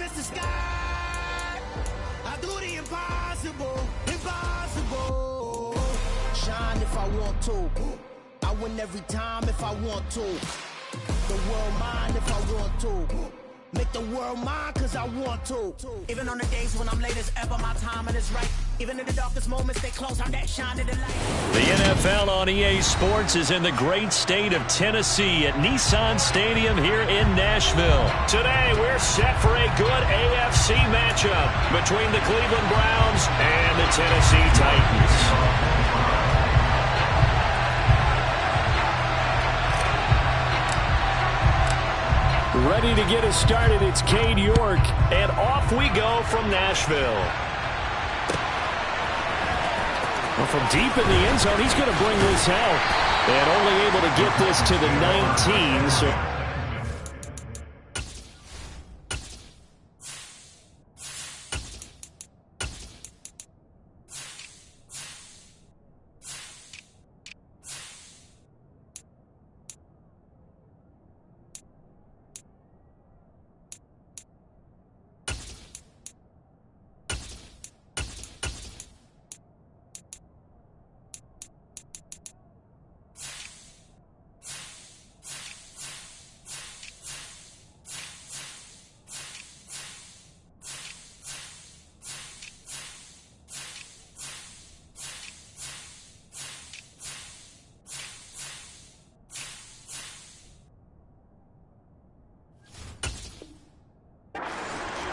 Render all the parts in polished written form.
against the sky. I do the impossible, impossible. Shine if I want to. I win every time if I want to. The world mine if I want to. Make the world mine cause I want to. Even on the days when I'm late as ever, my timing is right. Even in the darkest moments, they close, I'm that shining the light. The NFL on EA Sports is in the great state of Tennessee at Nissan Stadium here in Nashville. Today, we're set for a good AFC matchup between the Cleveland Browns and the Tennessee Titans. Ready to get us started, it's Cade York, and off we go from Nashville. Well, from deep in the end zone, he's going to bring this out, and only able to get this to the 19, so...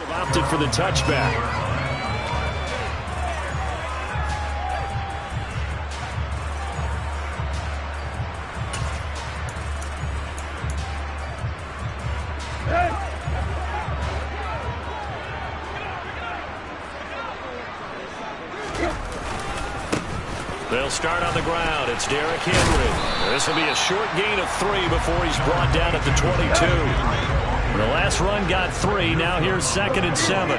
opted for the touchback. They'll start on the ground. It's Derrick Henry. This will be a short gain of 3 before he's brought down at the 22. The last run got 3. Now here's 2nd and 7.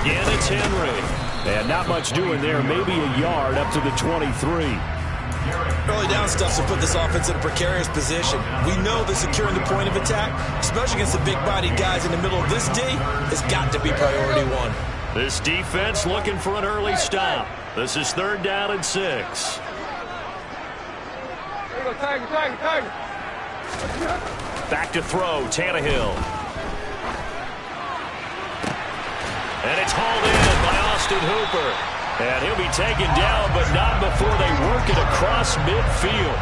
Again, it's Henry. And not much doing there. Maybe a yard up to the 23. Early down stuff to put this offense in a precarious position. We know that securing the point of attack, especially against the big-bodied guys in the middle of this D, has got to be priority 1. This defense looking for an early stop. This is 3rd down and 6. There you go, Tiger. Back to throw, Tannehill. And it's hauled in by Austin Hooper. And he'll be taken down, but not before they work it across midfield.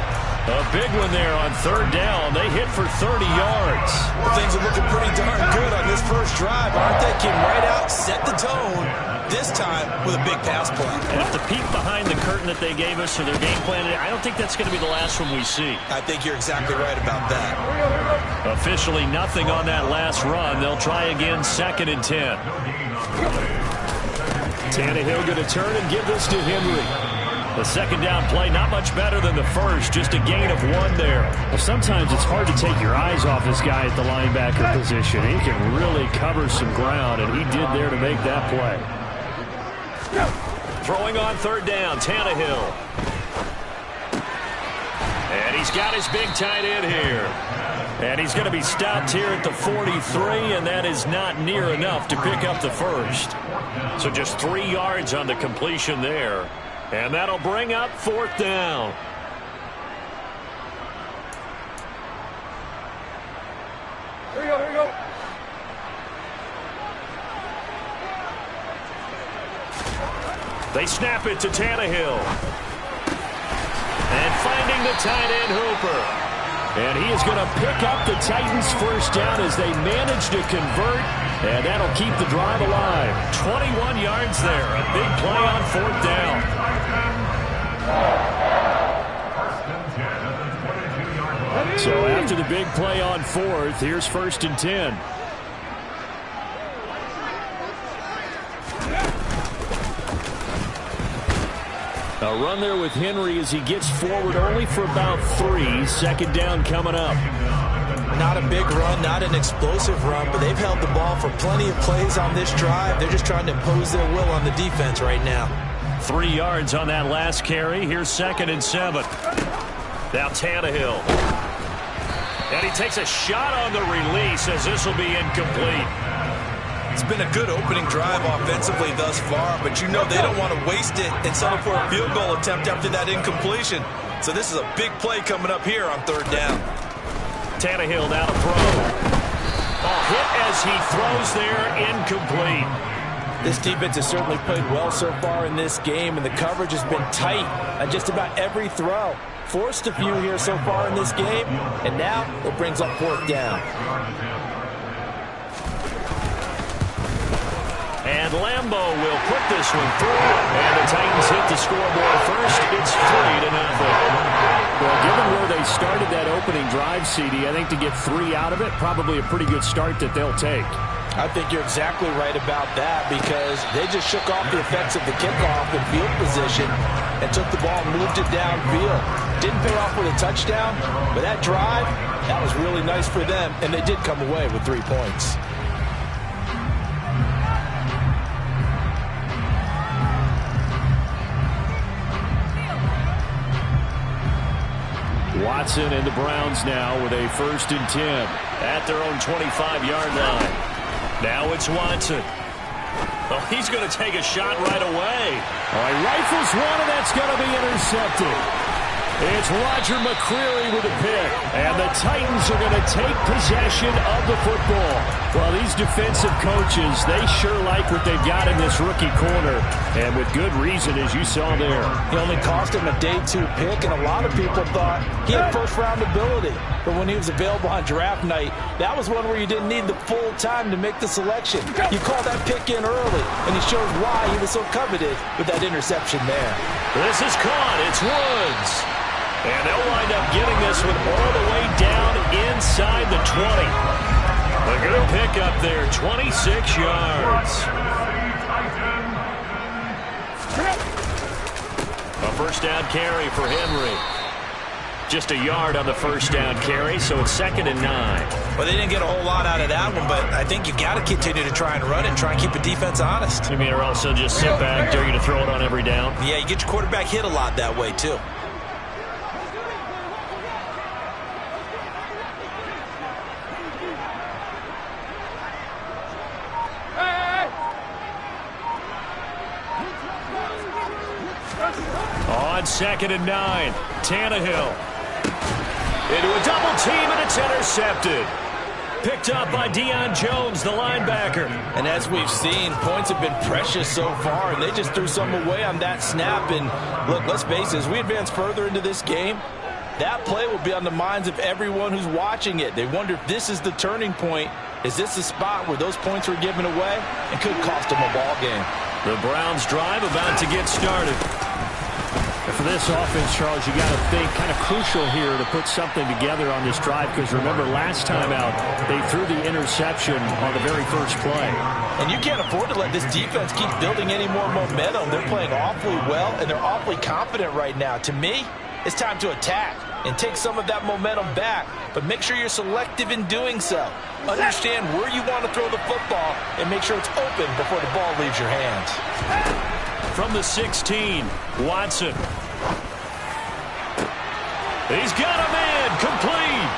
A big one there on 3rd down. They hit for 30 yards. Well, things are looking pretty darn good on this first drive, aren't they? Came right out, set the tone, this time with a big pass play. And if the peek behind the curtain that they gave us or their game plan, I don't think that's going to be the last one we see. I think you're exactly right about that. Officially nothing on that last run. They'll try again, 2nd and 10. Tannehill going to turn and give this to Henry. The 2nd down play, not much better than the first, just a gain of 1 there. Well, sometimes it's hard to take your eyes off this guy at the linebacker position. He can really cover some ground, and he did there to make that play. Throwing on 3rd down, Tannehill. And he's got his big tight end here. And he's going to be stopped here at the 43, and that is not near enough to pick up the first. So just 3 yards on the completion there. And that'll bring up 4th down. Here we go. They snap it to Tannehill. And finding the tight end, Hooper. And he is going to pick up the Titans' first down as they manage to convert. And that'll keep the drive alive. 21 yards there. A big play on 4th down. So after the big play on 4th, here's 1st and 10. A run there with Henry as he gets forward only for about 3. 2nd down coming up. Not a big run, not an explosive run, but they've held the ball for plenty of plays on this drive. They're just trying to impose their will on the defense right now. 3 yards on that last carry. Here's 2nd and 7. Now Tannehill. And he takes a shot on the release as this will be incomplete. It's been a good opening drive offensively thus far, but you know they don't want to waste it and settle for a field goal attempt after that incompletion. So this is a big play coming up here on third down. Tannehill now to throw. A hit as he throws there, incomplete. This defense has certainly played well so far in this game, and the coverage has been tight on just about every throw. Forced a few here so far in this game, and now it brings up fourth down. And Lambeau will put this one through, and the Titans hit the scoreboard first. It's 3-0. Well, given where they started that opening drive, CD, I think to get 3 out of it, probably a pretty good start that they'll take. I think you're exactly right about that because they just shook off the effects of the kickoff and field position and took the ball and moved it downfield. Didn't pay off with a touchdown, but that drive, that was really nice for them, and they did come away with 3 points. Watson and the Browns now with a 1st and 10 at their own 25-yard line. Now it's Watson. Oh, he's going to take a shot right away. All right, rifles one, and that's going to be intercepted. It's Roger McCreary with a pick, and the Titans are going to take possession of the football. Well, these defensive coaches, they sure like what they've got in this rookie corner, and with good reason, as you saw there. He only cost him a day 2 pick, and a lot of people thought he had first-round ability. But when he was available on draft night, that was one where you didn't need the full time to make the selection. You called that pick in early, and he shows why he was so coveted with that interception there. This is caught. It's Woods. And they'll wind up getting this one all the way down inside the 20. A good pickup there, 26 yards. A first down carry for Henry. Just a yard on the first down carry, so it's 2nd and 9. Well, they didn't get a whole lot out of that one, but I think you got to continue to try and run it and try and keep the defense honest. You mean, or also just sit back, dare you to throw it on every down? Yeah, you get your quarterback hit a lot that way, too. On 2nd and 9, Tannehill. Into a double team, and it's intercepted. Picked up by Deion Jones, the linebacker. And as we've seen, points have been precious so far, and they just threw some away on that snap. And look, let's face it, as we advance further into this game, that play will be on the minds of everyone who's watching it. They wonder if this is the turning point. Is this the spot where those points were given away? It could cost them a ball game. The Browns drive about to get started. For this offense, Charles, you got to think kind of crucial here to put something together on this drive because remember last time out they threw the interception on the very first play. And you can't afford to let this defense keep building any more momentum. They're playing awfully well and they're awfully confident right now. To me, it's time to attack and take some of that momentum back, but make sure you're selective in doing so. Understand where you want to throw the football and make sure it's open before the ball leaves your hands. From the 16, Watson. He's got a man, complete.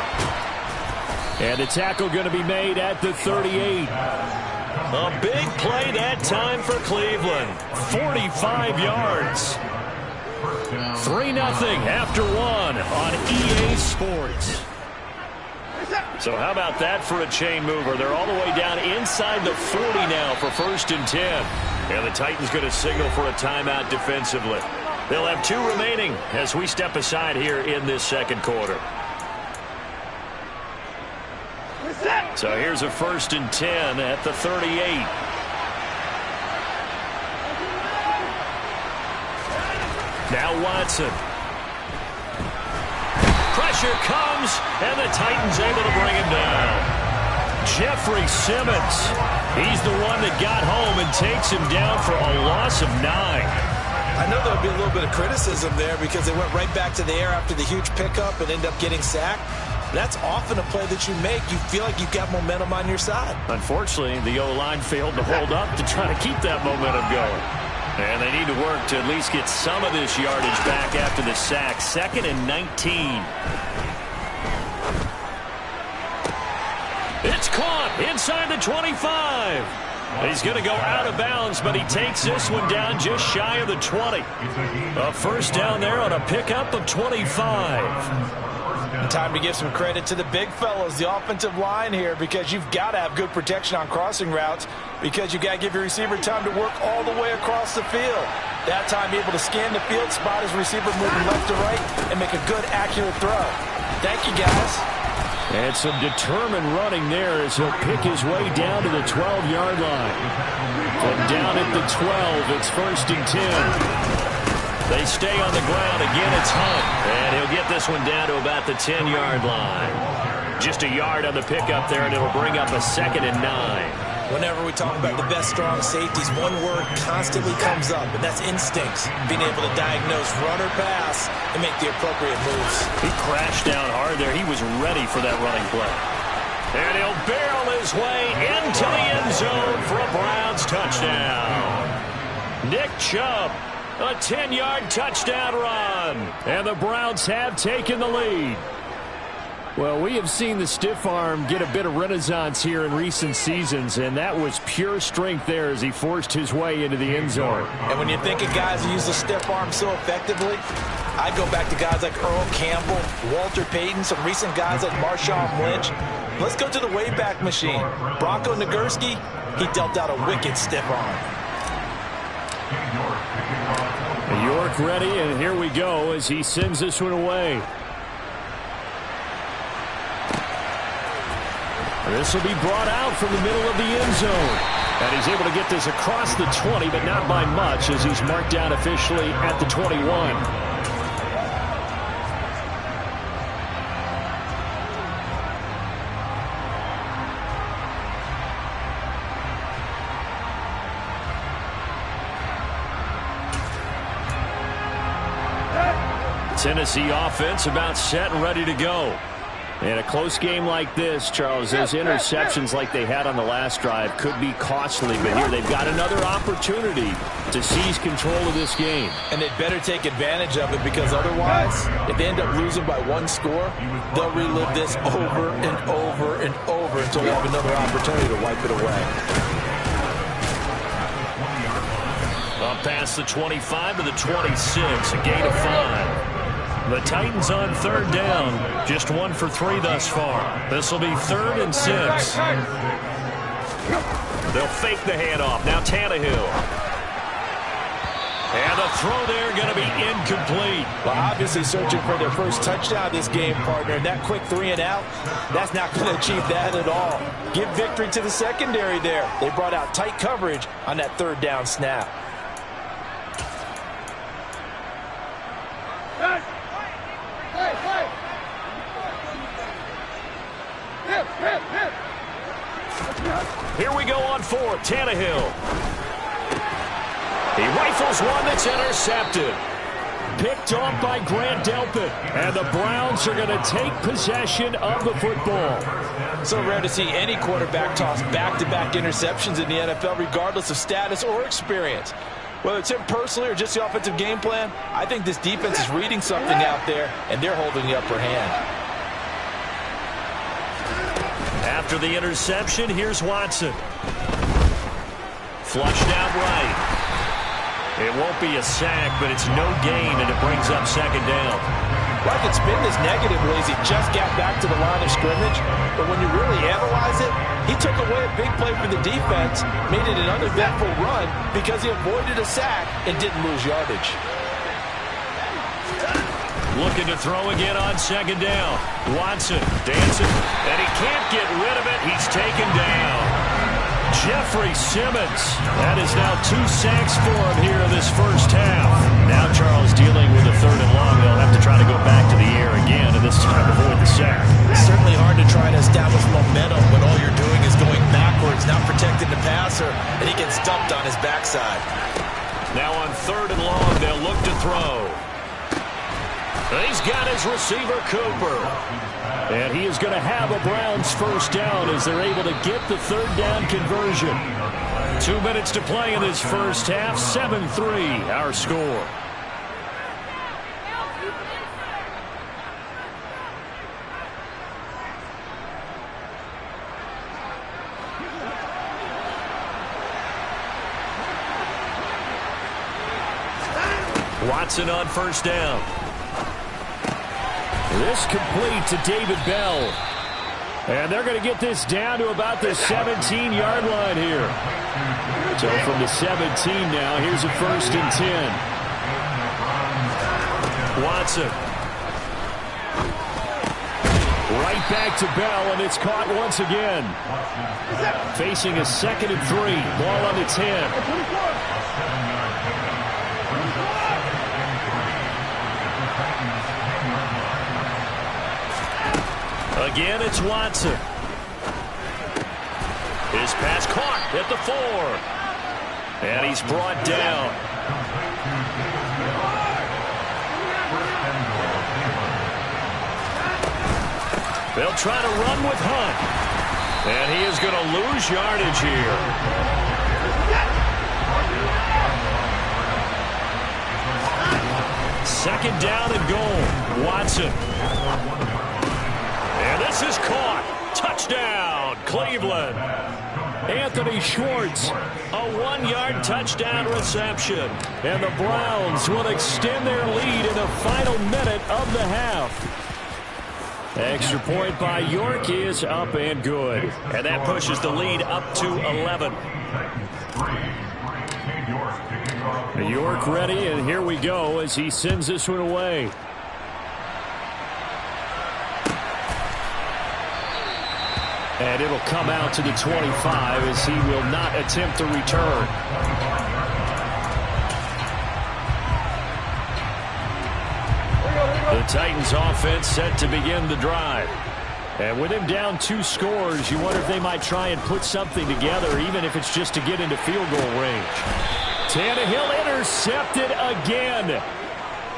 And the tackle going to be made at the 38. A big play that time for Cleveland. 45 yards. 3-0 after 1 on EA Sports. So how about that for a chain mover? They're all the way down inside the 40 now for 1st and 10. And the Titans going to signal for a timeout defensively. They'll have 2 remaining as we step aside here in this second quarter. So here's a 1st and 10 at the 38. Now Watson. Pressure comes, and the Titans able to bring him down. Jeffrey Simmons. He's the one that got home and takes him down for a loss of 9. I know there'll be a little bit of criticism there because they went right back to the air after the huge pickup and ended up getting sacked. That's often a play that you make. You feel like you've got momentum on your side. Unfortunately, the O-line failed to hold up to try to keep that momentum going. And they need to work to at least get some of this yardage back after the sack. 2nd and 19. It's caught inside the 25. He's going to go out of bounds, but he takes this one down just shy of the 20. A first down there on a pickup of 25. Time to give some credit to the big fellows, the offensive line here, because you've got to have good protection on crossing routes, because you've got to give your receiver time to work all the way across the field. That time, able to scan the field, spot his receiver moving left to right, and make a good, accurate throw. Thank you, guys. And some determined running there as he'll pick his way down to the 12-yard line. From down at the 12, it's 1st and 10. They stay on the ground. Again, it's Hunt. And he'll get this one down to about the 10-yard line. Just a yard on the pickup there, and it'll bring up a 2nd and 9. Whenever we talk about the best strong safeties, one word constantly comes up, and that's instincts. Being able to diagnose run or pass and make the appropriate moves. He crashed down hard there. He was ready for that running play. And he'll barrel his way into the end zone for a Browns touchdown. Nick Chubb, a 10-yard touchdown run. And the Browns have taken the lead. Well, we have seen the stiff arm get a bit of renaissance here in recent seasons, and that was pure strength there as he forced his way into the end zone. And when you think of guys who use the stiff arm so effectively, I go back to guys like Earl Campbell, Walter Payton, some recent guys like Marshawn Lynch. Let's go to the Wayback Machine. Bronco Nagurski, he dealt out a wicked stiff arm. York ready, and here we go as he sends this one away. This will be brought out from the middle of the end zone. And he's able to get this across the 20, but not by much as he's marked down officially at the 21. Tennessee offense about set and ready to go. In a close game like this, Charles, those interceptions like they had on the last drive could be costly, but here they've got another opportunity to seize control of this game. And they'd better take advantage of it, because otherwise, if they end up losing by one score, they'll relive this over and over and over until they have another opportunity to wipe it away. Up past the 25 to the 26, a gain of 5. The Titans on 3rd down, just 1 for 3 thus far. This will be 3rd and 6. They'll fake the handoff. Now Tannehill. And the throw there going to be incomplete. Well, obviously searching for their first touchdown this game, partner. And that quick 3 and out, that's not going to achieve that at all. Give victory to the secondary there. They brought out tight coverage on that 3rd down snap. Here we go on 4th. Tannehill. He rifles one that's intercepted. Picked off by Grant Delpit. And the Browns are going to take possession of the football. So rare to see any quarterback toss back-to-back interceptions in the NFL, regardless of status or experience. Whether it's him personally or just the offensive game plan, I think this defense is reading something out there, and they're holding the upper hand. After the interception, here's Watson. Flushed out right. It won't be a sack, but it's no gain, and it brings up 2nd down. Well, I could spin this negatively as he just got back to the line of scrimmage, but when you really analyze it, he took away a big play for the defense, made it an uneventful run because he avoided a sack and didn't lose yardage. Looking to throw again on 2nd down. Watson dancing, and he can't get rid of it. He's taken down. Jeffrey Simmons. That is now 2 sacks for him here in this first half. Now Charles dealing with a 3rd and long. They'll have to try to go back to the air again, and this time avoid the sack. It's certainly hard to try to establish momentum when all you're doing is going backwards, not protecting the passer, and he gets dumped on his backside. Now on 3rd and long, they'll look to throw. He's got his receiver, Cooper. And he is going to have a Browns first down as they're able to get the 3rd down conversion. 2 minutes to play in this first half. 7-3 our score. Watson on first down. This complete to David Bell. And they're going to get this down to about the 17-yard line here. So from the 17 now, here's a 1st and 10. Watson. Right back to Bell, and it's caught once again. Facing a 2nd and 3. Ball on the 10. Again, it's Watson. His pass caught at the 4. And he's brought down. They'll try to run with Hunt. And he is going to lose yardage here. Second down and goal. Watson. And this is caught. Touchdown, Cleveland. Anthony Schwartz. A 1-yard touchdown reception. And the Browns will extend their lead in the final minute of the half. Extra point by York is up and good. And that pushes the lead up to 11. York ready, and here we go as he sends this one away. And it'll come out to the 25 as he will not attempt to return. The Titans offense set to begin the drive. And with him down 2 scores, you wonder if they might try and put something together, even if it's just to get into field goal range. Tannehill intercepted again.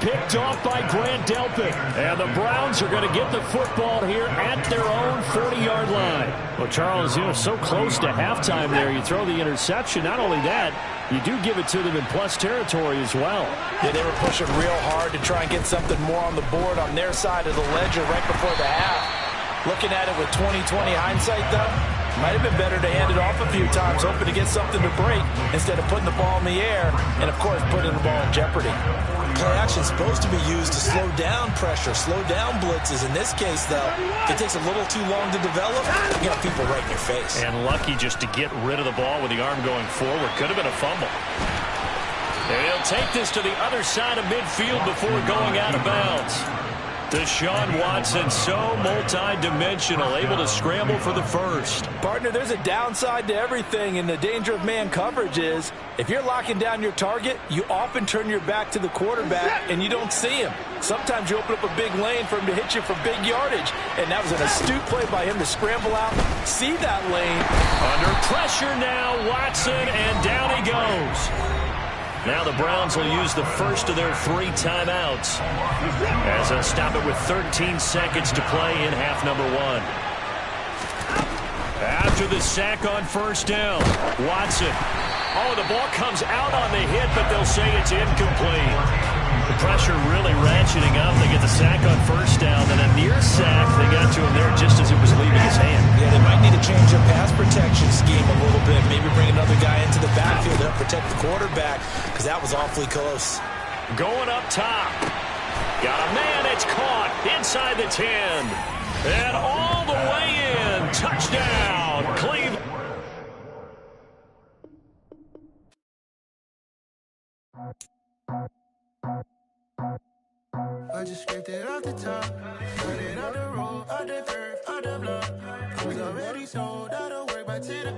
Picked off by Grant Delpit. And the Browns are going to get the football here at their own 40-yard line. Well, Charles, so close to halftime there. You throw the interception. Not only that, you do give it to them in plus territory as well. Yeah, they were pushing real hard to try and get something more on the board on their side of the ledger right before the half. Looking at it with 20/20 hindsight, though, might have been better to hand it off a few times, hoping to get something to break instead of putting the ball in the air and, of course, putting the ball in jeopardy. Play action is supposed to be used to slow down pressure, slow down blitzes. In this case, though, if it takes a little too long to develop, you got people right in your face. And lucky just to get rid of the ball with the arm going forward. Could have been a fumble. And he'll take this to the other side of midfield before going out of bounds. Deshaun Watson, so multi-dimensional, able to scramble for the first. Partner, there's a downside to everything, and the danger of man coverage is if you're locking down your target, you often turn your back to the quarterback and you don't see him. Sometimes you open up a big lane for him to hit you for big yardage, and that was an astute play by him to scramble out, see that lane. Under pressure now, Watson, and down he goes. Now the Browns will use the first of their 3 timeouts as they'll stop it with 13 seconds to play in half number 1. After the sack on first down, Watson. Oh, the ball comes out on the hit, but they'll say it's incomplete. The pressure really ratcheting up. They get the sack on first down, and a near sack. They got to him there just as it was leaving his hand. Yeah, they might need to change their pass protection scheme a little bit. Maybe bring another guy into the backfield to help protect the quarterback, because that was awfully close. Going up top. Got a man. It's caught inside the 10. And all the way in. Touchdown, Cleveland. I just scraped it off the top, got it on the road, out the turf, out the block. I was already sold, I don't work back to the